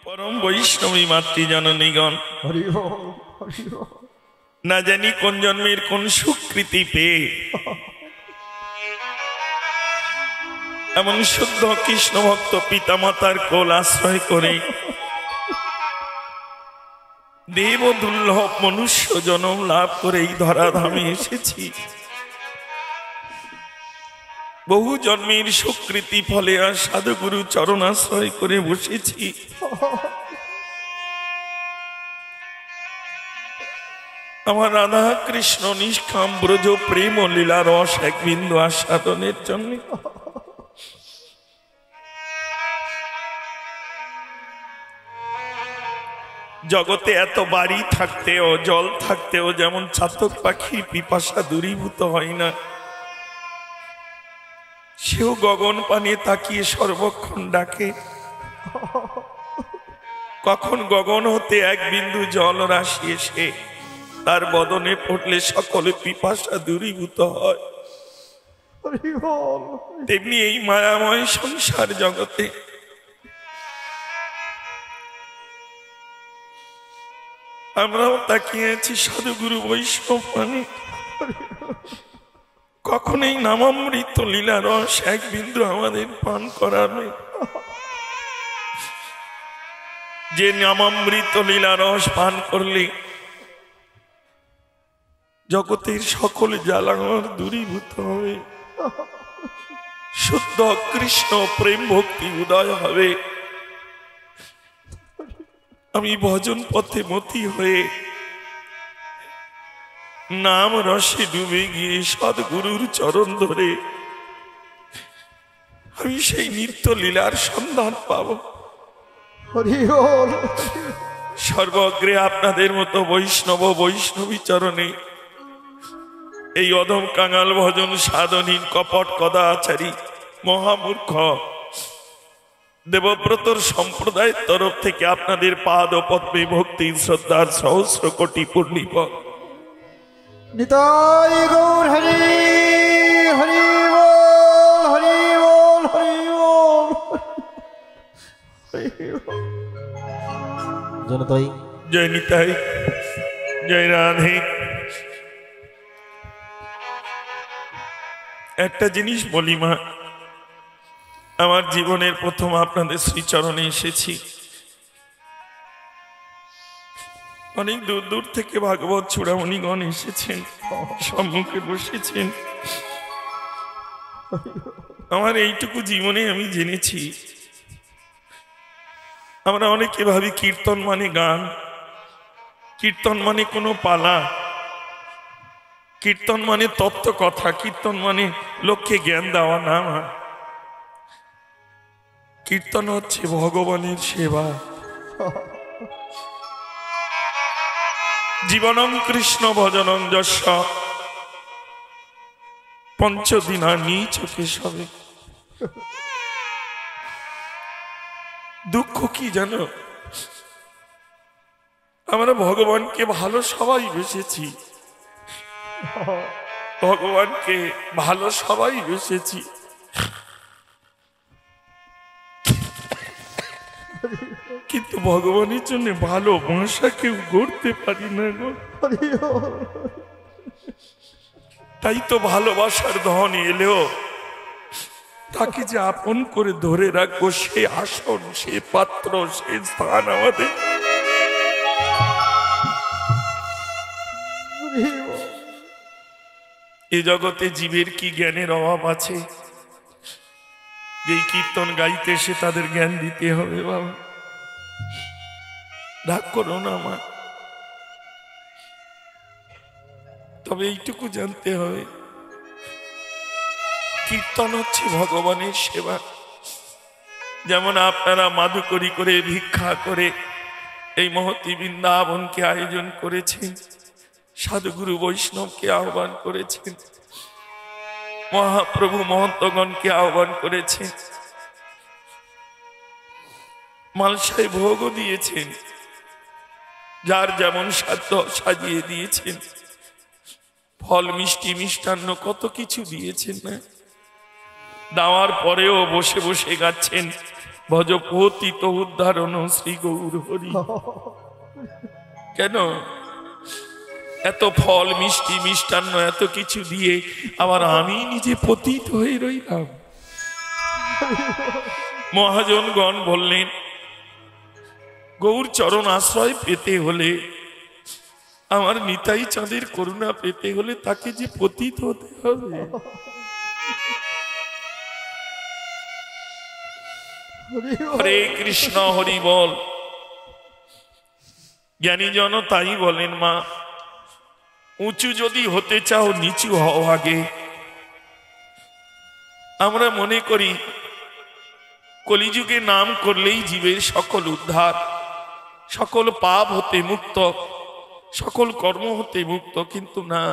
পরম বৈষ্ণবী মাতৃজননীগণ, না জানি কোন জন্মের কোন সুকৃতি পেয়ে এমন শুদ্ধ কৃষ্ণ ভক্ত পিতামাতার কোল আশ্রয় করে দেব দুর্লভ মনুষ্য জন্ম লাভ করে এই ধরাধামে এসেছি। বহু জন্মের সুকৃতি ফলে আর সাধুগুরু চরণাশ্রয় করে বসেছি। আমার রাধা কৃষ্ণ নিষ্কাম ব্রজ প্রেম ও লীলা রস এক বিন্দু আস্বাদনের জন্য জগতে এত বাড়ি থাকতেও জল থাকতেও যেমন চাতক পাখি পিপাসা দূরীভূত হয় না, সেও গগন পানে তাকিয়ে সর্বক্ষণ ডাকে। কখন গগন হতে এক বিন্দু জল রাশি এসে তার বদনে পড়লে সকলে পিপাসা দূরীভূত হয়। তেমনি এই মায়াময় সংসার জগতে আমরাও তাকিয়ে আছি সাধুগুরু বৈষ্ণব পানে। কখন এই নামামৃত লীলা রস এক বিন্দু আমাদের পান করাবে? যে নামামৃত লীলা রস পান করলে জগতের সকল জ্বালানোর দূরীভূত হবে, শুদ্ধ কৃষ্ণ প্রেম ভক্তি উদয় হবে। আমি ভজন পথে মতি হয়ে নাম রসে ডুবে গিয়ে সদ্গুরুর চরণ ধরে আমি সেই নিত্য লীলার সন্ধান পাব। সর্বগ্রে আপনাদের মতো বৈষ্ণব বৈষ্ণবী চরণে এই অধম কাঙাল ভজন সাধনীন কপট কদাচারী মহামূর্খ দেবব্রতর সম্প্রদায়ের তরফ থেকে আপনাদের পাদ ও পদ্মে ভক্তি শ্রদ্ধার সহস্র কোটি পূর্ণিপ। নিতাই গৌর হরি হরি বল হরি বল হরি বল জনতাই জয় নিতাই জয় রাধে। একটা জিনিস বলি মা, আমার জীবনের প্রথম আপনাদের শ্রীচরণে এসেছি। অনেক দূর দূর থেকে ভাগবত চূড়ামণিগণ এসেছেন, সম্মুখে বসেছেন। আমার এইটুকু জীবনে আমি জেনেছি, আমরা অনেকে ভাবি কীর্তন মানে গান, কীর্তন মানে কোনো পালা, কীর্তন মানে তত্ত্ব কথা, কীর্তন মানে লোককে জ্ঞান দেওয়া। না, কীর্তন হচ্ছে ভগবানের সেবা। জীবনং কৃষ্ণ ভজনং যস্য পঞ্চদিনা নিচকে সবে। দুঃখ কি জানো, আমরা ভগবানকে ভালো সবাই বেসেছি, ভগবানকে ভালো সবাই বেসেছি, কিন্তু ভগবানের জন্য ভালো ভাষা কেউ গড়তে পারি না গো। তাই তো ভালোবাসার ধন এলেও তাকে যে আপন করে ধরে রাখবো, সে আসন, সে পাত্র, সে স্থান আমাদের। এ জগতে জীবের কি জ্ঞানের অভাব আছে? যেই কীর্তন গাইতে এসে তাদের জ্ঞান দিতে হবে। বাবা রাগ করো না মা, তবে এইটুকু জানতে হবে, কীর্তন হচ্ছে ভগবানের সেবা। যেমন আপনারা মাধুকরী করে ভিক্ষা করে এই মহতী বৃন্দাবনকে আয়োজন করেছেন, সাধুগুরু বৈষ্ণবকে আহ্বান করেছেন, মহাপ্রভু মহন্তগণকে আহ্বান করেছেন, মালসায় ভোগও দিয়েছেন, যার যেমন সাধ্য সাজিয়ে দিয়েছেন, ফল মিষ্টি মিষ্টান্ন কত কিছু দিয়েছেন না। দেওয়ার পরেও বসে বসে গাচ্ছেন ভজ পতিত উদ্ধারণ শ্রী গৌর হরি। কেন এত ফল মিষ্টি মিষ্টান্ন এত কিছু দিয়ে আবার আমি নিজে পতিত হয়ে রইলাম? মহাজনগণ বললেন, গৌর চরণ আশ্রয় পেতে হলে, আমার নিতাই চাঁদের করুণা পেতে হলে তাকে যে পতিত হতে হবে। হরে কৃষ্ণ হরি বল। জ্ঞানীজন তাই বলেন, মা উঁচু যদি হতে চাও নিচু হও আগে। আমরা মনে করি কলিযুগে নাম করলেই জীবের সকল উদ্ধার, সকল পাপ হতে মুক্ত, সকল কর্ম হতে মুক্ত, কিন্তু না।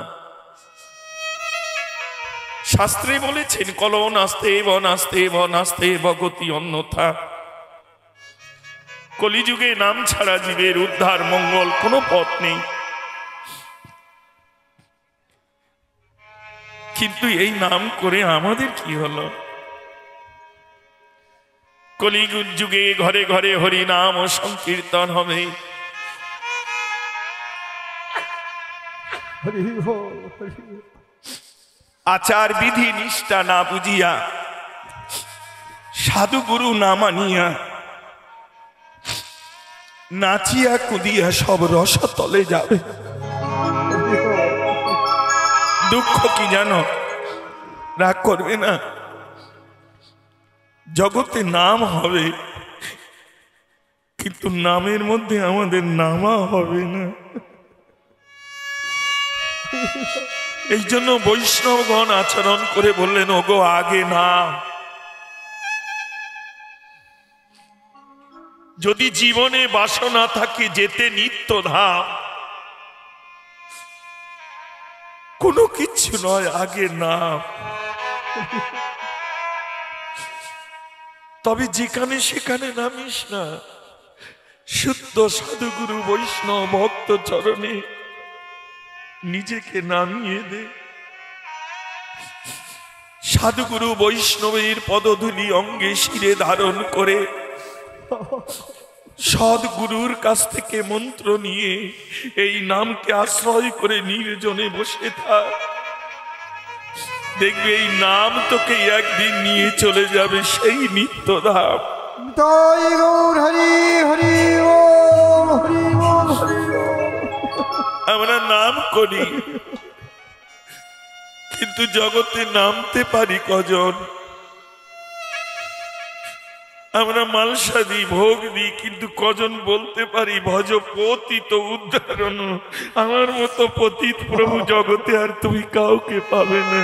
শাস্ত্রে বলেছেন কল নাস্তে ব নাস্তে ব নাস্তে বগতি অন্যথা। কলিযুগে নাম ছাড়া জীবের উদ্ধার মঙ্গল কোনো পথ নেই। কিন্তু এই নাম করে আমাদের কি হলো? কলিযুগ যুগে ঘরে ঘরে হরি নাম ও সংকীর্তন হবে। আচার বিধি নিষ্ঠা না বুঝিয়া, সাধু গুরু না মানিয়া, নাচিয়া কুদিয়া সব রস তলে যাবে। দুঃখ কি জানো? রাগ করবে না, জগতে নাম হবে কিন্তু নামের মধ্যে আমাদের নামা হবে না। এই জন্য বৈষ্ণবগণ আচরণ করে বললেন, ওগো আগে নাম। যদি জীবনে বাসনা থাকে যেতে নিত্য ধাম, কোনো কিছু নয়, আগে নাম। তবে যেখানে সেখানে নামিস না, শুদ্ধ সাধুগুরু বৈষ্ণব ভক্ত চরণে নিজেকে নামিয়ে দে। সাধুগুরু বৈষ্ণবের পদধূলি অঙ্গে শিরে ধারণ করে সদ্গুরুর কাছ থেকে মন্ত্র নিয়ে এই নামকে আশ্রয় করে নির্জনে বসে থাক। দেখবে এই নাম তোকে একদিন নিয়ে চলে যাবে সেই নিত্যধাম। তাই গৌর হরি হরি বল, হরি বল, হরি বল। আমরা নাম করি কিন্তু জগতে নামতে পারি কজন? আমরা মালসা দিই, ভোগ দিই, কিন্তু কজন বলতে পারি ভজ পতিত উদ্ধারণ? আমার মতো পতিত প্রভু জগতে আর তুমি কাউকে পাবে না।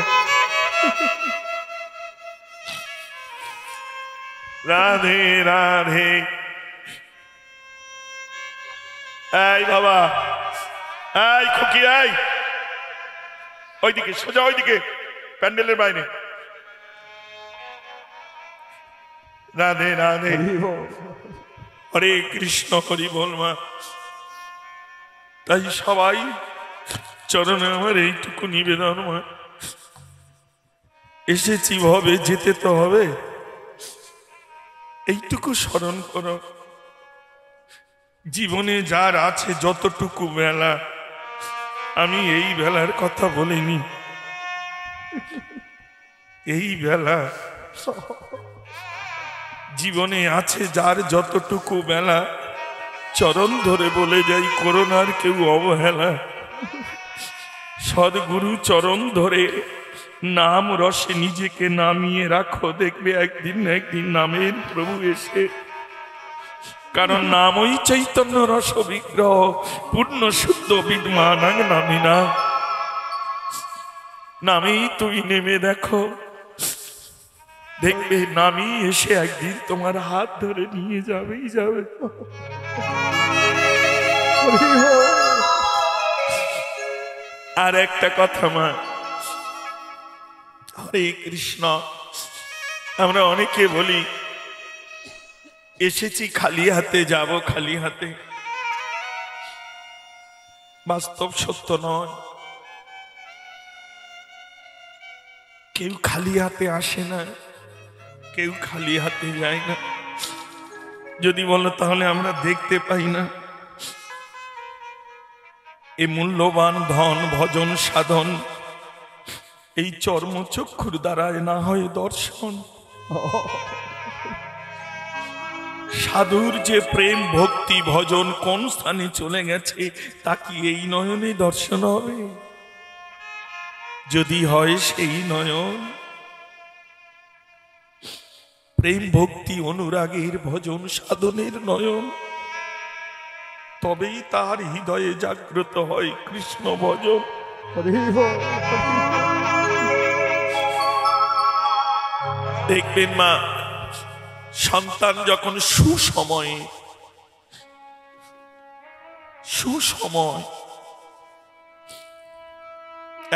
রাধে রাধে। এই বাবা, এই খুকি, এই ওইদিকে সোজা, ওইদিকে প্যান্ডেলের বাইরে। রাধে রাধে। হরে কৃষ্ণ হরি বল। মা তাই সবাই চরণে আমার এইটুকু নিবেদন, মা এসেছি ভাবে যেতে তো হবে, এইটুকু স্মরণ করো। জীবনে যার আছে যতটুকু বেলা, আমি এই বেলার কথা বলিনি, এই বেলা জীবনে আছে যার যতটুকু বেলা, চরণ ধরে বলে যাই করোনার কেউ অবহেলা। সদ্গুরু চরণ ধরে নাম রসে নিজেকে নামিয়ে রাখো, দেখবে একদিন না একদিন নামের প্রভু এসে। কারণ নামই চৈতন্য রস বিগ্রহ, পূর্ণ শুদ্ধ বিদ্যমান নামিনা। নামেই তুমি নেমে দেখো, দেখবে নামই এসে একদিন তোমার হাত ধরে নিয়ে যাবেই যাবে। আর একটা কথা মা, হরে কৃষ্ণ, আমরা অনেকে বলি এসেছি খালি হাতে, যাব খালি হাতে। বাস্তব সত্য নয়, কেউ খালি হাতে আসে না। কেউ খালি হাতে যায় না। যদি বলো তাহলে আমরা দেখতে পাই না। এই মূল্যবান ধন ভজন সাধন এই চর্মচক্ষুর দ্বারায় না হয় দর্শন। সাধুর যে প্রেম ভক্তি ভজন কোন স্থানে চলে গেছে তা কি এই নয়নে দর্শন হবে? যদি হয় সেই নয়ন প্রেম ভক্তি অনুরাগের ভজন সাধনের নয়ন, তবেই তার হৃদয়ে জাগ্রত হয় কৃষ্ণ ভজন। দেখবেন মা, সন্তান যখন সুসময়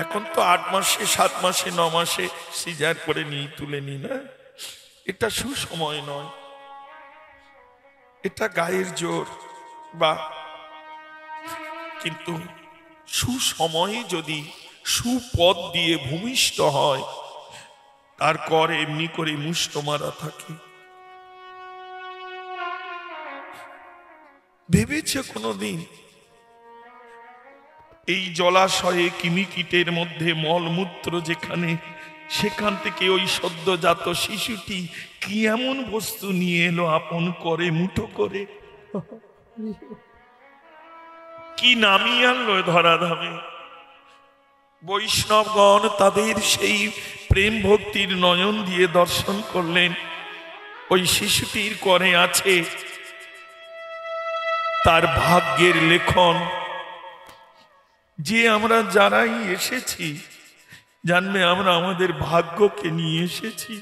এখন তো 8 মাসে 7 মাসে 9 মাসে সিজার করে নিয়ে তুলে নি না, এটা সুসময় নয়, এটা গায়ের জোর। বা কিন্তু সুসময়ে যদি সুপদ দিয়ে ভূমিষ্ঠ হয় তার কর এমনি করে মুষ্ট মারা থাকে। ভেবেছে কোনদিন এই জলাশয়ে কিমিকিটের মধ্যে মলমূত্র যেখানে, সেখান থেকে ওই সদ্যজাত শিশুটি কি এমন বস্তু নিয়ে এলো আপন করে মুঠো করে, কি নামিয়ে আনলো ধরাধামে? বৈষ্ণবগণ তাদের সেই প্রেম ভক্তির নয়ন দিয়ে দর্শন করলেন। ওই শিশুটির করে আছে তার ভাগ্যের লেখন। যে আমরা যারাই এসেছি জানবে আমরা আমাদের ভাগ্যকে নিয়ে এসেছি।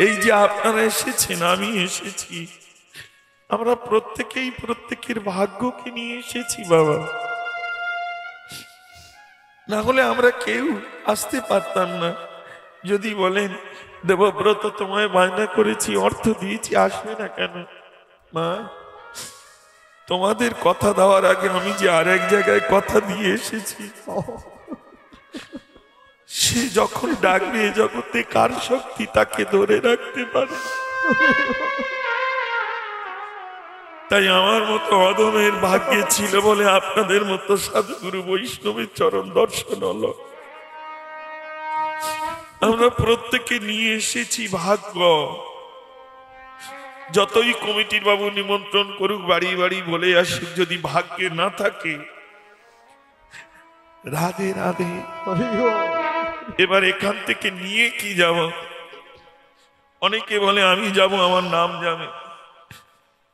এই যে আপনারা এসেছেন, আমি এসেছি, আমরা প্রত্যেকেই প্রত্যেকের ভাগ্যকে নিয়ে এসেছি বাবা। না হলে আমরা কেউ আসতে পারতাম না। যদি বলেন দেবব্রত তোমায় বায়না করেছি, অর্থ দিয়েছি, আসবে না কেন? মা, তোমাদের কথা দেওয়ার আগে আমি যে আর এক জায়গায় কথা দিয়ে এসেছি, সে যখন ডাকবে জগতে কার শক্তি তাকে ধরে রাখতে পারে? তাই আমার মতো অদমের ভাগ্যে ছিল বলে আপনাদের মতো সাধুগুরু বৈষ্ণবের চরণ দর্শন হলো। আমরা প্রত্যেকে নিয়ে এসেছি ভাগ্য। যতই কমিটির বাবু নিমন্ত্রণ করুক, বাড়ি বাড়ি বলে আসুক, যদি ভাগ্যে না থাকে, রাধে রাধে। এবার এখান থেকে নিয়ে কি যাব? অনেকে বলে আমি যাব, আমার নাম যাবে।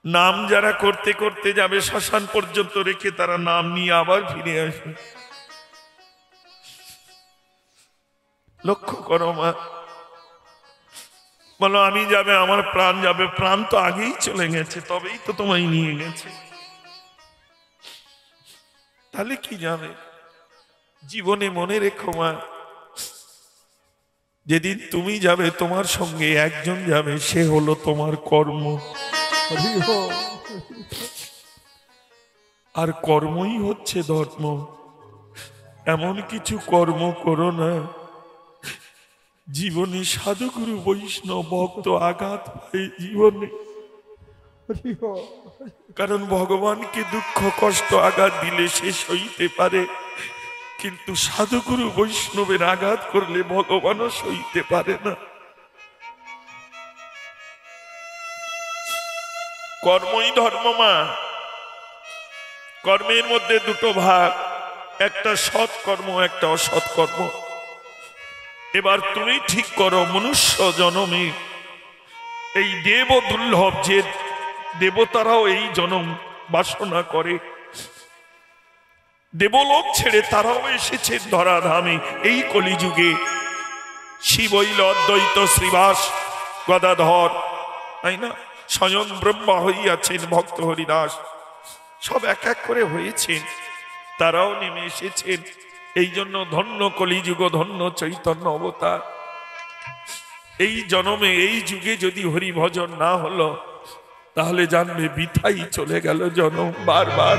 নাম যারা করতে করতে যাবে শ্মশান পর্যন্ত রেখে তারা নাম নিয়ে আবার ফিরে আসবে। লক্ষ্য করো মা, বলো আমি যাবে, আমার প্রাণ যাবে। প্রাণ তো আগেই চলে গেছে, তবেই তো তোমায় নিয়ে গেছে। তাহলে কি যাবে? জীবনে মনে রেখো মা, যেদিন তুমি যাবে তোমার সঙ্গে একজন যাবে, সে হলো তোমার কর্ম। আর কর্মই হচ্ছে ধর্ম। এমন কিছু কর্ম করো না জীবনে সাধুগুরু বৈষ্ণব ভক্ত আঘাত পায় জীবনে। কারণ ভগবানকে দুঃখ কষ্ট আঘাত দিলে সে সইতে পারে, কিন্তু সাধুগুরু বৈষ্ণবের আঘাত করলে ভগবানও সইতে পারে না। কর্মই ধর্ম মা। কর্মের মধ্যে দুটো ভাগ, একটা সৎ কর্ম, একটা অসৎ কর্ম। এবার তুমি ঠিক করো, মনুষ্য জনমে এই দেব দুর্লভ, যে দেবতারাও এই জনম বাসনা করে, দেবলোক ছেড়ে তারাও এসেছে ধরাধামে এই কলিযুগে। শিবৈল অদ্বৈত শ্রীবাস গদাধর, তাই না? স্বয়ং ব্রহ্মা হইয়াছেন ভক্ত হরিদাস, সব এক এক করে হয়েছেন, তারাও নেমে এসেছেন। এই জন্য ধন্য কলিযুগ, ধন্য চৈতন্য অবতার। এই জনমে এই যুগে যদি হরি ভজন না হলো তাহলে জানবে বৃথাই চলে গেল জনম। বারবার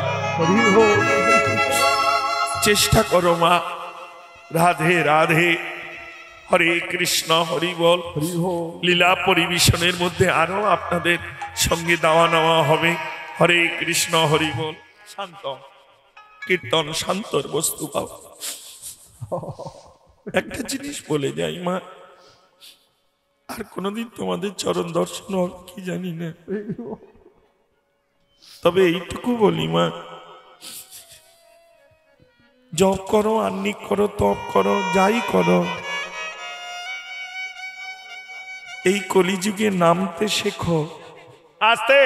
চেষ্টা করো মা। রাধে রাধে, হরে কৃষ্ণ, হরি বল। হরি বল। লীলা পরিবেশনের মধ্যে আরো আপনাদের সঙ্গে দেওয়া নেওয়া হবে। হরে কৃষ্ণ, হরি বল। শান্ত কীর্তন, শান্তর বস্তু পাও। একটা জিনিস বলে যাই মা, আর কোনোদিন তোমাদের চরণ দর্শন হবে কি জানি না, তবে এইটুকু বলি মা, জপ করো, আহ্নিক করো, তপ করো, যাই করো, এই কলিযুগে নামতে শেখো। আস্তে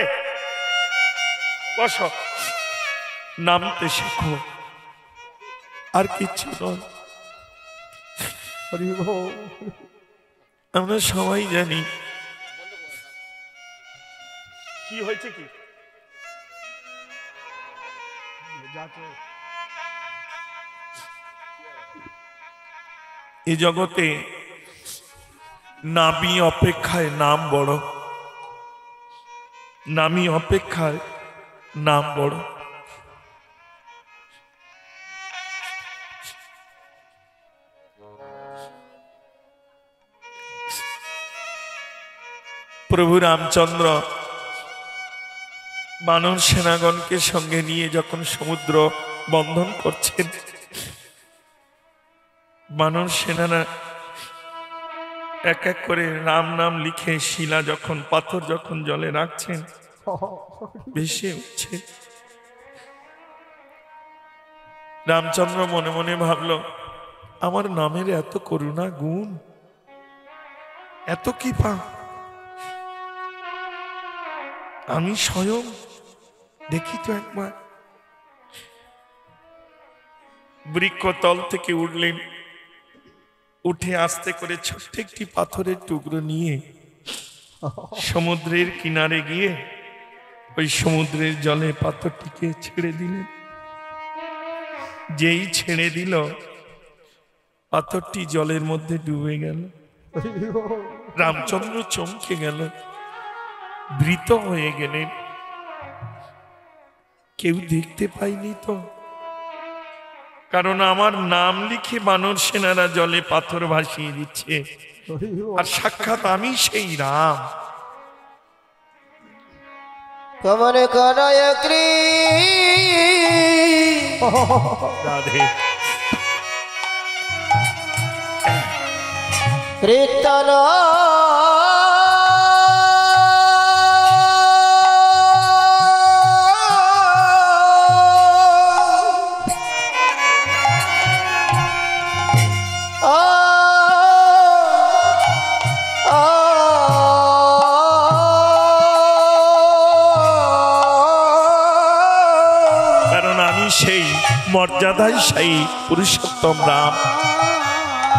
বসো, নামতে শেখো, আর কিচ্ছু নয়। হরি বল। আমরা সবাই জানি কি হয়েছে, কি এই জগতে নামি অপেক্ষায় নাম বড়, নামি অপেক্ষায় নাম বড়। প্রভু রামচন্দ্র বানর সেনাগণকে সঙ্গে নিয়ে যখন সমুদ্র বন্ধন করছেন, বানর সেনারা এক এক করে রাম নাম লিখে শিলা যখন, পাথর যখন জলে রাখছেন, ভেসে উঠছে। রামচন্দ্র মনে মনে ভাবল, আমার নামের এত করুণা গুণ, এত কৃপা, আমি স্বয়ং দেখি তো একবার। বৃক্ষতল থেকে উঠলেন, উঠে আস্তে করে ছোট্ট একটি পাথরের টুকরো নিয়ে সমুদ্রের কিনারে গিয়ে ওই সমুদ্রের জলে পাথরটিকে ছেড়ে দিলেন। যেই ছেড়ে দিল, পাথরটি জলের মধ্যে ডুবে গেল। রামচন্দ্র চমকে গেল, ভীত হয়ে গেলেন। কেউ দেখতে পাইনি তো, কারণ আমার নাম লিখে বানর সেনারা জলে পাথর ভাসিয়ে দিচ্ছে, আর সাক্ষাৎ আমি সেই রাম। কমন করয় রাধে কীর্তন সেই মর্যাদায় সেই পুরুষোত্তম রাম।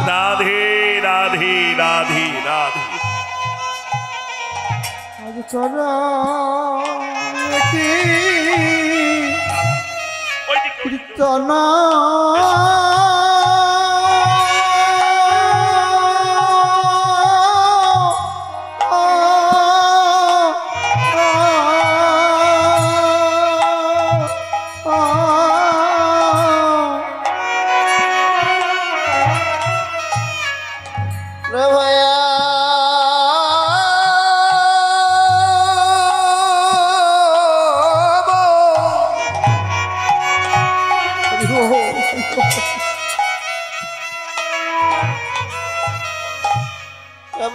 রাধে রাধে রাধে রাধে। কীর্তন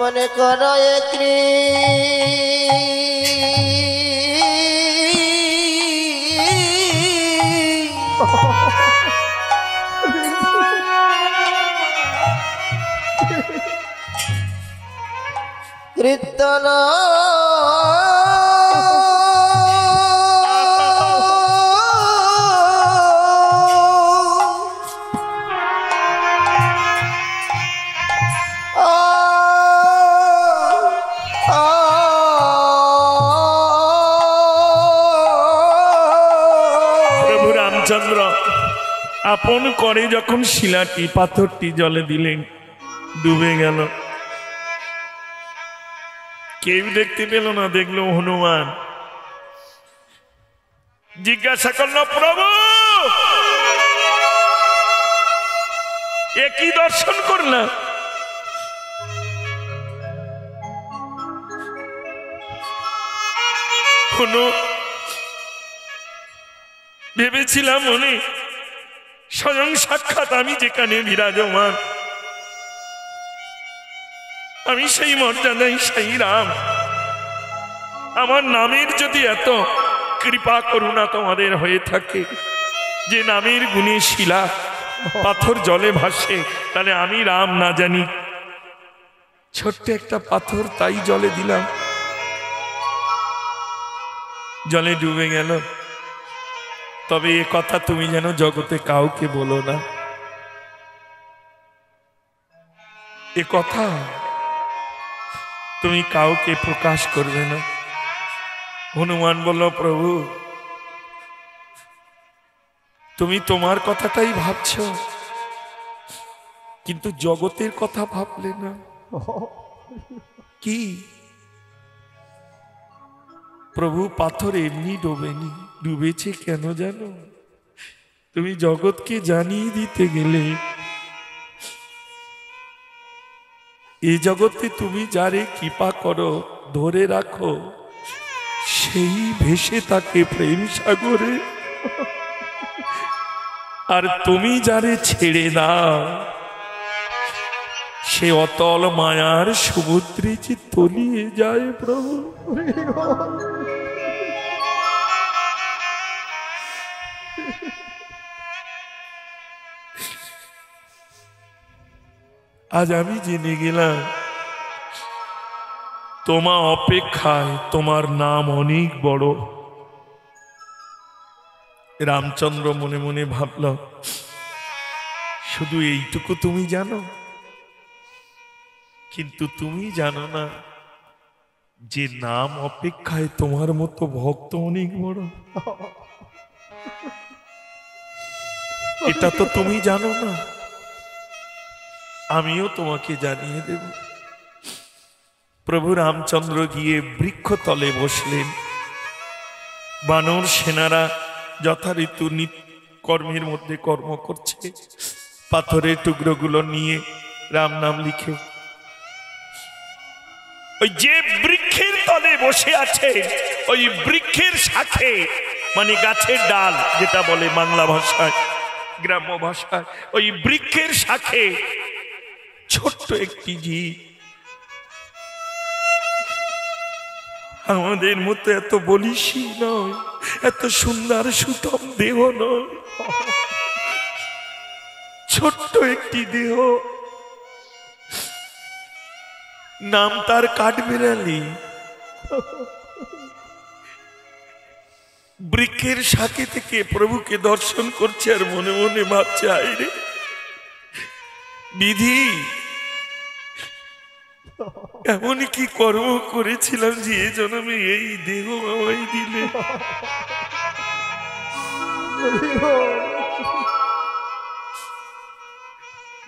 মনে করয় কীর্তন আপন করে যখন শিলাটি, পাথরটি জলে দিলেন, ডুবে গেল। কেউ দেখতে পেল না, দেখলো হনুমান। জিজ্ঞাসা করলো, প্রভু এ কি দর্শন করলাম? কখনো ভেবেছিলাম মনে স্বয়ং সাক্ষাৎ আমি যেখানে বিরাজমান, আমি সেই মর্যাদায় সেই রাম। আমার নামের যদি এত কৃপা করুণা তোমাদের হয়ে থাকে, যে নামের গুণে শিলা পাথর জলে ভাসে, তাহলে আমি রাম না জানি? ছোট্ট একটা পাথর তাই জলে দিলাম, জলে ডুবে গেল। তবে এ কথা তুমি যেন জগতে কাউকে বলো না, এ কথা তুমি কাউকে প্রকাশ করবে না। হনুমান বলল, প্রভু তুমি তোমার কথাটাই ভাবছ, কিন্তু জগতের কথা ভাবলে না। কি? প্রভু পাথর এমনি ডোবেনি, ডুবেছে কেন জানো? তুমি জগৎকে জানিয়ে দিতে গেলে এই জগতে তুমি যারে কৃপা করো, ধরে রাখো, সেই ভেসে তাকে প্রেম সাগরে। আর তুমি যারে ছেড়ে দাও, সে অতল মায়ার সমুদ্রে যে তলিয়ে যায়। প্রভু আজ আমি জেনে গেলাম, তোমা অপেক্ষায় তোমার নাম অনেক বড়। রামচন্দ্র মনে মনে ভাবল, শুধু এইটুকু তুমি জানো, কিন্তু তুমি জানো না যে নাম অপেক্ষায় তোমার মতো ভক্ত অনেক বড়। এটা তো তুমি জানো না, আমিও তোমাকে জানিয়ে দেব। প্রভু রামচন্দ্র গিয়ে বৃক্ষতলে বসলেন। বানর সেনারা যথারীতি কর্মের মধ্যে কর্ম করছে, পাথরের টুকরোগুলো নিয়ে রাম নাম লিখে। ওই যে বৃক্ষের তলে বসে আছে, ওই বৃক্ষের শাখে, মানে গাছের ডাল যেটা বলে বাংলা ভাষায়, গ্রাম্য ভাষায়, ওই বৃক্ষের শাখে ছোট্ট একটি জীব, আমাদের মতো এত বলিষ্ঠী নয়, এত সুন্দর সুতম দেহ নয়, ছোট্ট একটি দেহ, নাম তার কাঠবিড়ালি। বৃক্ষের শাখে থেকে প্রভুকে দর্শন করছে আর মনে মনে ভাবছে, আইরে বিধি, এমন কি কর্ম করেছিলাম যে এ জন্মে এই দেহ আমায় দিলে।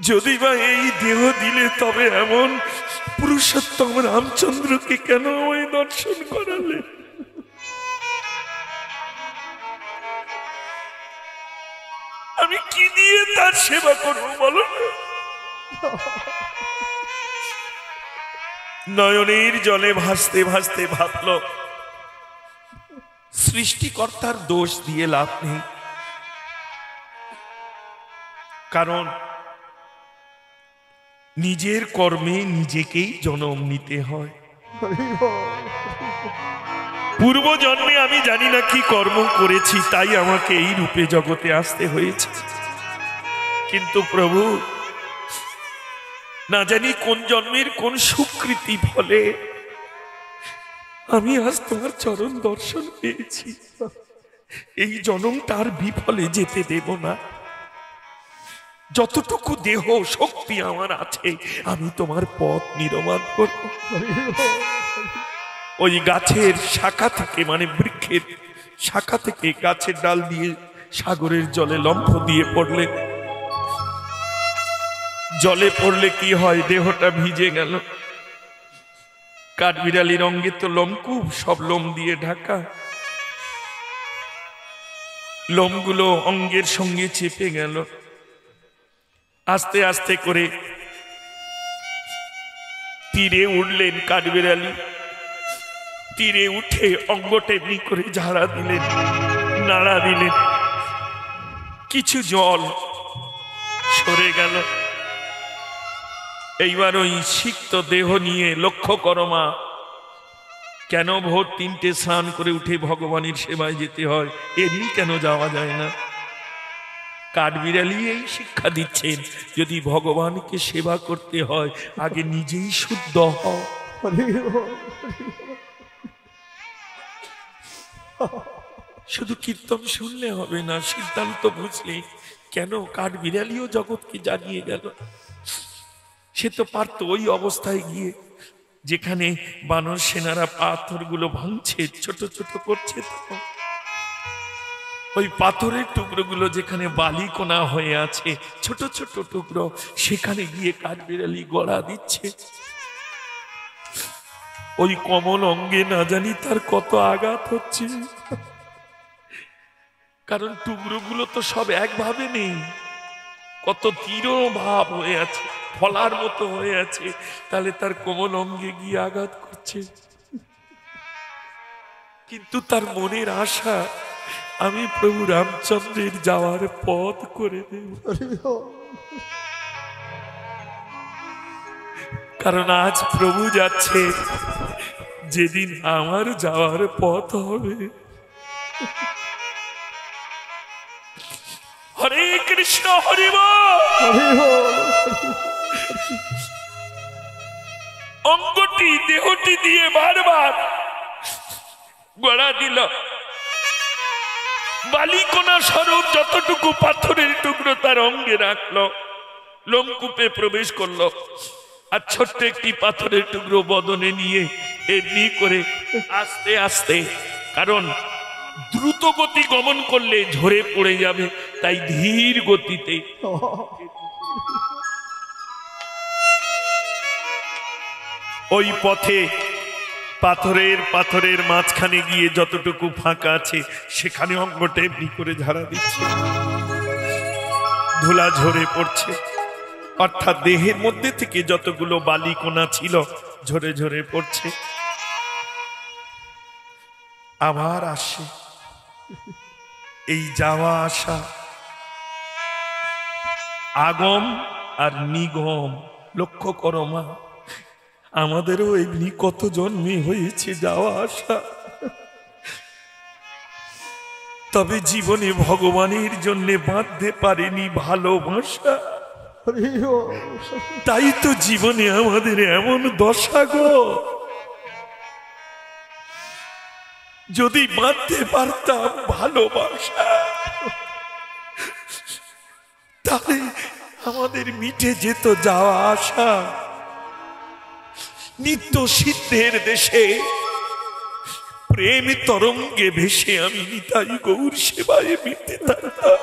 যদি বা এই দেহ দিলে, তবে এমন পুরুষোত্তম রামচন্দ্রকে কেন আমায় দর্শন করালে? আমি কি দিয়ে তার সেবা করবো বলো? নয়নের জলে ভাসতে ভাসতে ভাবল, সৃষ্টিকর্তার দোষ দিয়ে লাভ নেই, কারণ নিজের কর্মে নিজেকেই জন্ম নিতে হয়। পূর্ব জন্মে আমি জানি না কি কর্ম করেছি, তাই আমাকে এই রূপে জগতে আসতে হয়েছে। কিন্তু প্রভু, না জানি কোন জন্মের কোন সুকৃতি ফলে আমি আজ তোমার চরণ দর্শন পেয়েছি। এই জন্মটার বিফলে যেতে দেব না। যতটুকু দেহ শক্তি আমার আছে, আমি তোমার পথ নির্মাণ করব। ওই গাছের শাখা থেকে, মানে বৃক্ষের শাখা থেকে গাছের ডাল দিয়ে সাগরের জলে লম্ফ দিয়ে পড়লে, জলে পড়লে কি হয়, দেহটা ভিজে গেল। কাঠবিড়ালির অঙ্গে তো লোমকূপ, সব লোম দিয়ে ঢাকা, লোমগুলো অঙ্গের সঙ্গে চেপে গেল। আস্তে আস্তে করে তীরে উঠলেন কাঠবিড়ালি। তীরে উঠে অঙ্গ টেমনি করে ঝাড়া দিলেন, নাড়া দিলেন, কিছু জল সরে গেল। এইবার ওই সিক্ত দেহ নিয়ে লক্ষ্য করো মা, কেন ভোর 3টে স্নান করে উঠে ভগবানের সেবায় যেতে হয়, এমনি কেন যাওয়া যায় না? কাঠবিড়ালি এই শিক্ষা দিচ্ছেন, যদি ভগবানকে সেবা করতে হয় আগে নিজেই শুদ্ধ হও। শুধু কীর্তন শুনলে হবে না, সিদ্ধান্ত বুঝলে। কেন কাঠবিড়ালিও জগৎকে জানিয়ে গেল? সে তো পারত ওই অবস্থায় গিয়ে, যেখানে বানর সেনারা পাথরগুলো ভাঙছে, ছোট ছোট করছে, তো ওই পাথরের টুকরোগুলো যেখানে বালিকণা হয়ে আছে, ছোট ছোট টুকরো, সেখানে গিয়ে কাঠবিড়ালি গড়া দিচ্ছে। ওই কমল অঙ্গে না জানি তার কত আঘাত হচ্ছে, কারণ টুকরোগুলো তো সব একভাবে নেই, কত তীর ভাব হয়ে আছে, ফলার মতো হয়ে আছে, তাহলে তার কোমল অঙ্গে গিয়ে আঘাত করছে। কিন্তু তার মনের আশা, আমি প্রভু রামচন্দ্রের যাওয়ার পথ করে দেব, কারণ আজ প্রভু যাচ্ছে, যেদিন আমার যাওয়ার পথ হবে। হরে কৃষ্ণ, হরি বল। অঙ্গটি দেহটি দিয়ে বারবার গড়া দিল, বালিকণা স্বরূপ যতটুকু পাথরের টুকরো তার অঙ্গে রাখলো, লোমকূপে প্রবেশ করলো, আর ছোট্ট একটি পাথরের টুকরো বদনে নিয়ে এমনি করে আস্তে আস্তে, কারণ দ্রুত গতি গমন করলে ঝরে পড়ে যাবে, তাই ধীর গতিতে ওই পথে পাথরের মাঝখানে গিয়ে যতটুকু ফাঁকা আছে সেখানে অঙ্গটা এমনি করে ঝাড়া দিচ্ছে, ধুলা ঝরে পড়ছে, অর্থাৎ দেহের মধ্যে থেকে যতগুলো বালিকণা ছিল ঝরে ঝরে পড়ছে। আবার আসে এই যাওয়া আসা, আগম আর নিগম। লক্ষ্য করো মা, আমাদেরও এমনি কত জন্মে হয়েছে যাওয়া আসা, তবে জীবনে ভগবানের জন্য বাঁধতে পারেনি ভালোবাসা, তাই তো জীবনে আমাদের এমন দশা গো। যদি বাঁধতে পারতাম ভালোবাসা, তাহলে আমাদের মিটে যেত যাওয়া আসা। নিত্য সিদ্ধের দেশে প্রেম তরঙ্গে ভেসে আমি নিতাই গৌর সেবায় মিটতে থাকতাম।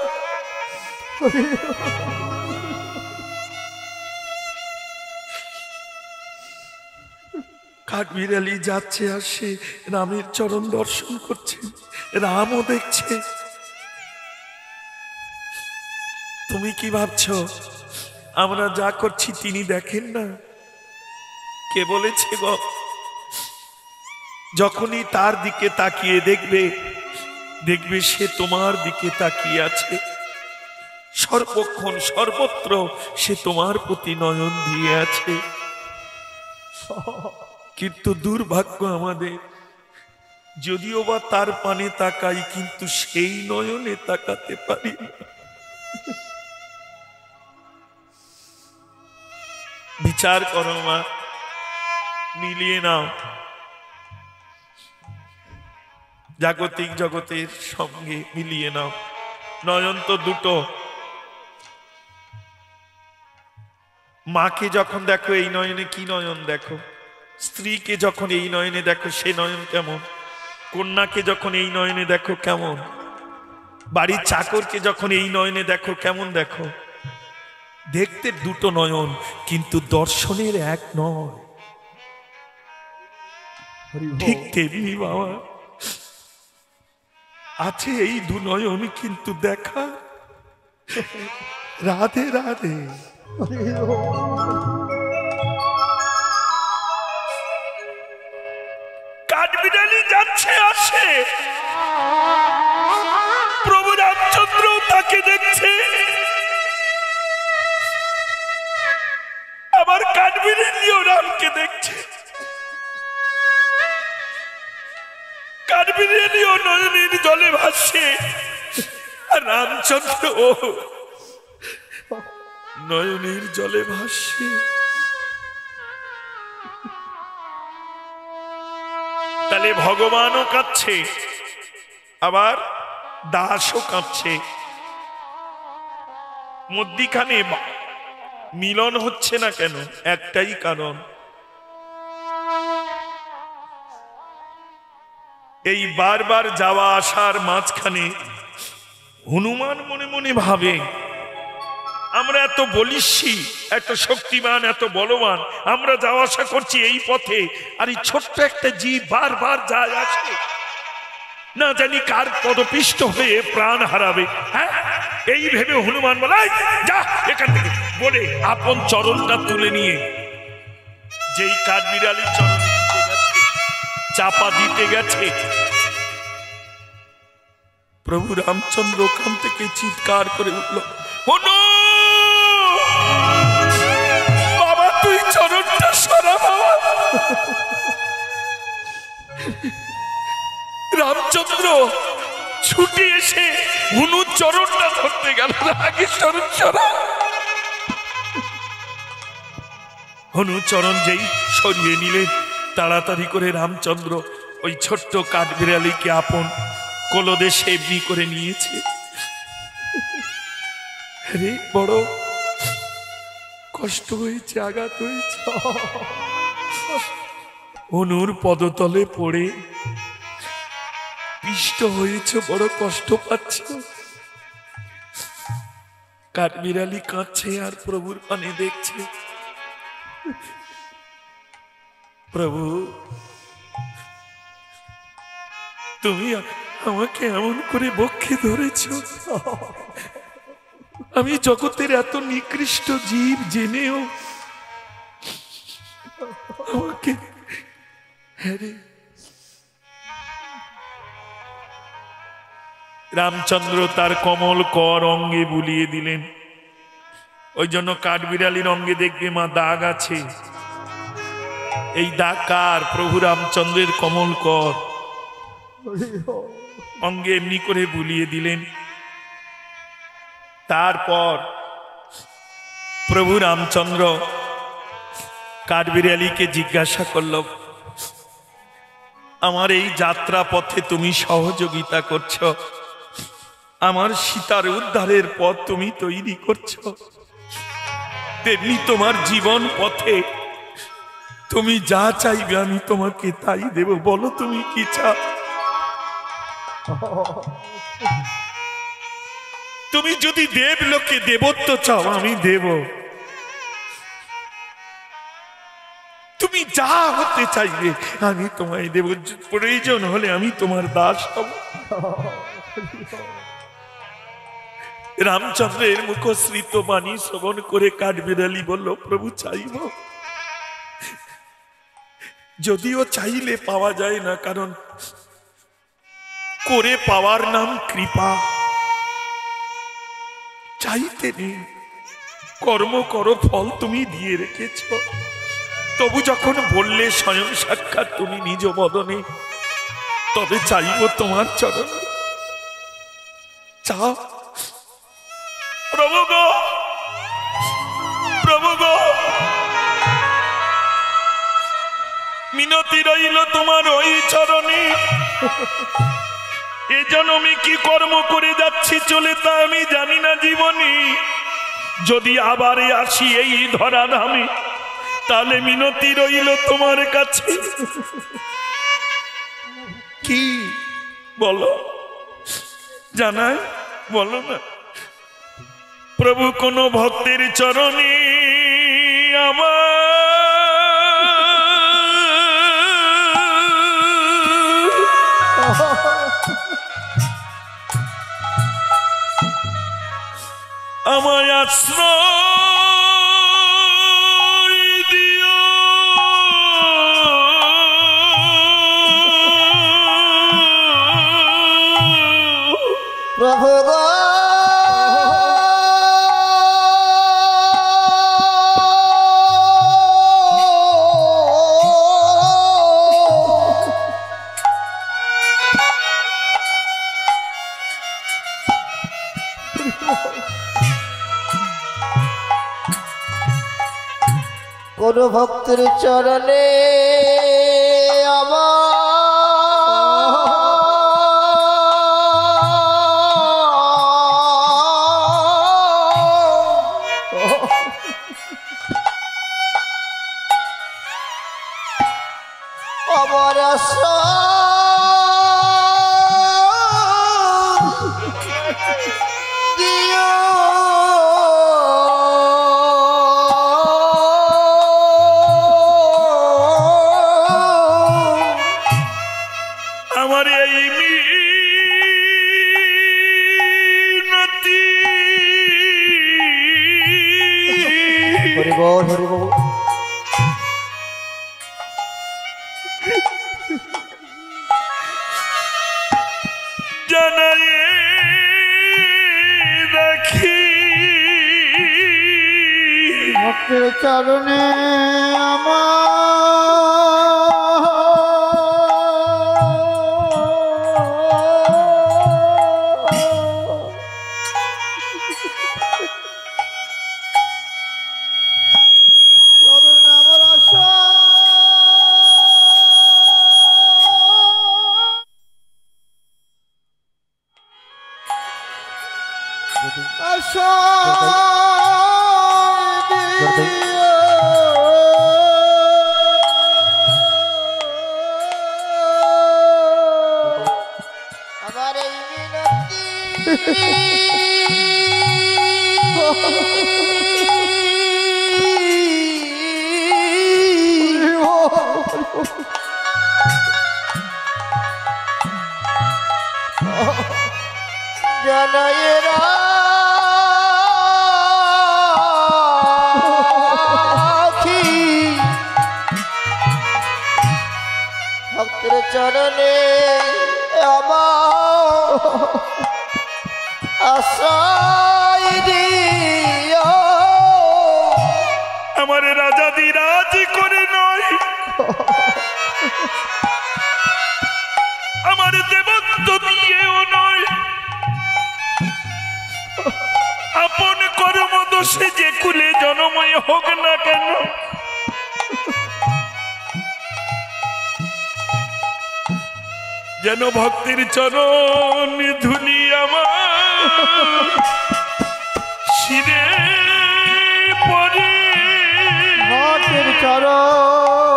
কাঠবিড়ালি যাচ্ছে আর সে রামের চরণ দর্শন করছে, রামও দেখছে। তুমি কি ভাবছো আমরা যা করছি তিনি দেখেন না? কে বলেছে গো? যখনই তার দিকে তাকিয়ে দেখবে সে তোমার দিকে তাকিয়ে আছে, সর্বক্ষণ সর্বত্র সে তোমার প্রতি নয়ন দিয়ে আছে। কিন্তু দুর্ভাগ্য আমাদের, যদিও বা তার পানে তাকাই কিন্তু সেই নয়নে তাকাতে পারি না। বিচার করো মা, মিলিয়ে নাও জাগতিক জগতের সঙ্গে মিলিয়ে নাও। নয়ন তো দুটো, মাকে যখন দেখো এই নয়নে কি নয়ন দেখো, স্ত্রীকে যখন এই নয়নে দেখো সে নয়ন কেমন, কন্যাকে যখন এই নয়নে দেখো কেমন, বাড়ির চাকরকে যখন এই নয়নে দেখো কেমন দেখো। দেখতে দুটো নয়ন কিন্তু দর্শনের এক নয়। ঠিক তেমনি বাবা আছে এই দু নয়ন কিন্তু দেখা। রাধে রাধে। কাঠবিড়ালি যাচ্ছে আসে, প্রভু রামচন্দ্র তাকে দেখছে, আবার কাঠবিড়ালিও রামকে দেখছে। কাঠবিড়ালিও নয়নের জলে ভাসছে, আর রামচন্দ্র নয়নের জলে ভাসছে। তাহলে ভগবানও কাঁদছে, আবার দাসও কাঁদছে, মধ্যিখানে মিলন হচ্ছে না কেন? একটাই কারণ, এই বারবার যাওয়া আসার মাঝখানে হনুমান মনে মনে ভাবে, আমরা এত বলিষ্ঠী, এত শক্তিমান, এত বলবান, আমরা যাওয়া আসা করছি এই পথে, আর এই ছোট্ট একটা জীব বারবার যায় আসে, না জানি কার পদপিষ্ট হয়ে প্রাণ হারাবে। হ্যাঁ, এই ভেবে হনুমান বলে, যা এখান থেকে বলে আপন চরণটা তুলে নিয়ে যেই কাঠবিড়ালির চরণ দিতে গেছে, চাপা দিতে গেছে, প্রভু রামচন্দ্র ওখান থেকে চিৎকার করে উঠল, হনু বাবা, তুই চরণটা সরা বাবা। রামচন্দ্র ছুটে এসে হনুর চরণটা ধরতে গেল, আগে চরণ সরা। হনু চরণ যেই সরিয়ে নিলেন, তাড়াতাড়ি করে রামচন্দ্র ওই ছোট্ট কাঠবিড়ালিকে আপন কোলদেশে এমনি করে নিয়েছে। আরে বড় কষ্ট হয়েছে, আঘাত হয়েছে, হনুর পদতলে পড়ে পিষ্ট হয়েছে, বড় কষ্ট পাচ্ছ। কাঠবিড়ালি কাঁদছে আর প্রভুর পানে দেখছে। প্রভু, তুমি আমাকে এমন করে বক্ষে ধরেছ, আমি জগতের এত নিকৃষ্ট জীব জেনেও আমাকে, হ্যাঁ, রামচন্দ্র তার কমল কর অঙ্গে বুলিয়ে দিলেন। ওই জন্য কাঠবিড়ালির অঙ্গে দেখবে মা দাগ আছে, এই দাগ কার? প্রভু রামচন্দ্রের কমল কর অঙ্গে এমনি করে বুলিয়ে দিলেন। তারপর প্রভু রামচন্দ্র কাঠবিড়ালিকে জিজ্ঞাসা করল, আমার এই যাত্রা পথে তুমি সহযোগিতা করছো, আমার সীতার উদ্ধারের পথ তুমি তৈরি করছো, তেমনি তোমার জীবন পথে তুমি যা চাইবে আমি তোমাকে তাই দেব, বলো তুমি কি চাও? তুমি যদি দেবলোকে দেবত্ব চাও আমি দেব, তুমি যা হতে চাইবে আমি তোমায় দেব, প্রয়োজন হলে আমি তোমার দাস হব। রামচন্দ্রের মুখশ্রিত বাণী শ্রবণ করে কাঠবিড়ালি বলল, প্রভু চাইব, যদিও চাইলে পাওয়া যায় না, কারণ করে পাওয়ার নাম কৃপা। চাইতে নেই, কর্ম করো, ফল তুমি দিয়ে রেখেছ। তবু যখন বললে স্বয়ং সাক্ষাৎ তুমি নিজ বদনে, তবে চাইব তোমার চরণ। চাও প্রভু গো, প্রভু গো, মিনতি রইল তোমার ওই চরণে। এ জন্মে কি কর্ম করে যাচ্ছি চলে তা আমি জানি না জীবনে, যদি আবারে আসি এই ধরা ধামে তাহলে মিনতি রইল তোমার কাছে। কি বলো, জানায় বলো না। প্রভু কোন ভক্তের চরণে আমার আমায় আশ্রয় দিও, প্রভু গো কোন ভক্তের চরণে আমার দিও আমার এই মিনতি হরি বল হরি বল জানাই রাখি ভক্তের চরণে আমার আশা আশা আমার এই মিনতি জানাই রাখি ভক্তের চরণে আমার আশ্রয় দিও আমার রাজাদিরাজ করে নয় আমার দেবত্ব দিয়েও নয় আপন কর্ম দোষে যে কুলে জনময় হোক না কেন যেন ভক্তির চরণ ধুলি আমার শিরে পরে ভক্তের চরণ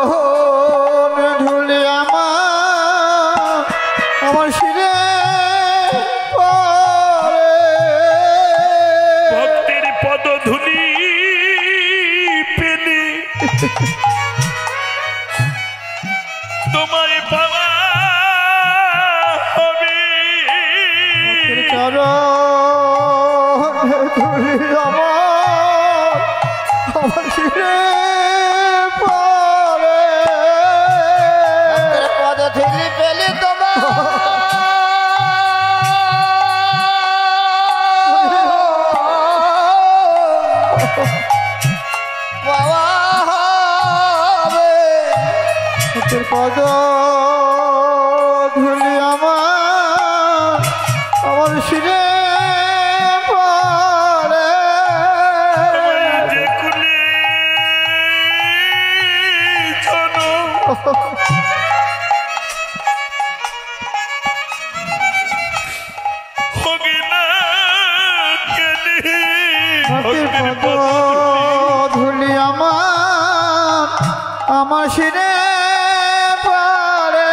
ধুলি আমার শিরে পড়ে ভক্তের পদ ধুলি পেলে তোমায় পাওয়া হবে চরণ ধুলি আমার শিরে পড়ে পদ ধুলি পেলে তোমার পাওয়া হবে পদ ধুলি আমার শিরে পড়ে যে কুলে জন হোগে না কেনে ভক্তির পদ ধুলি আমার শিরে পড়ে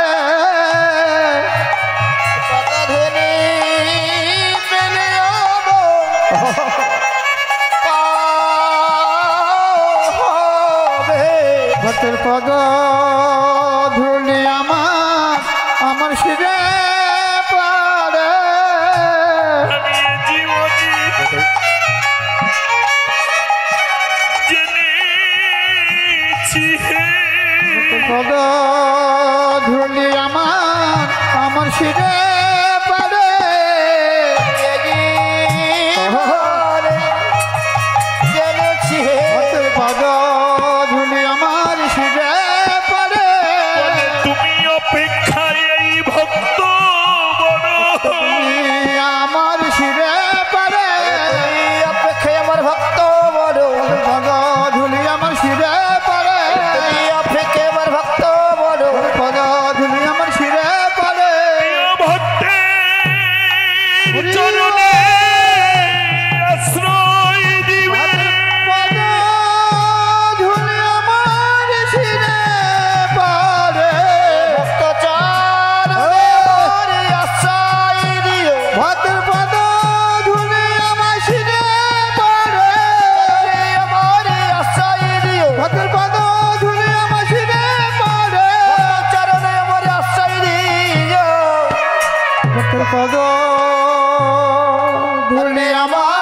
পদধূলি পেলে ভক্তের পদ ধুলি আমার শিরে পড়ে আমি জীবনী জেনেছি হে পদ ধুলি আমার শিরে পড়ে আমার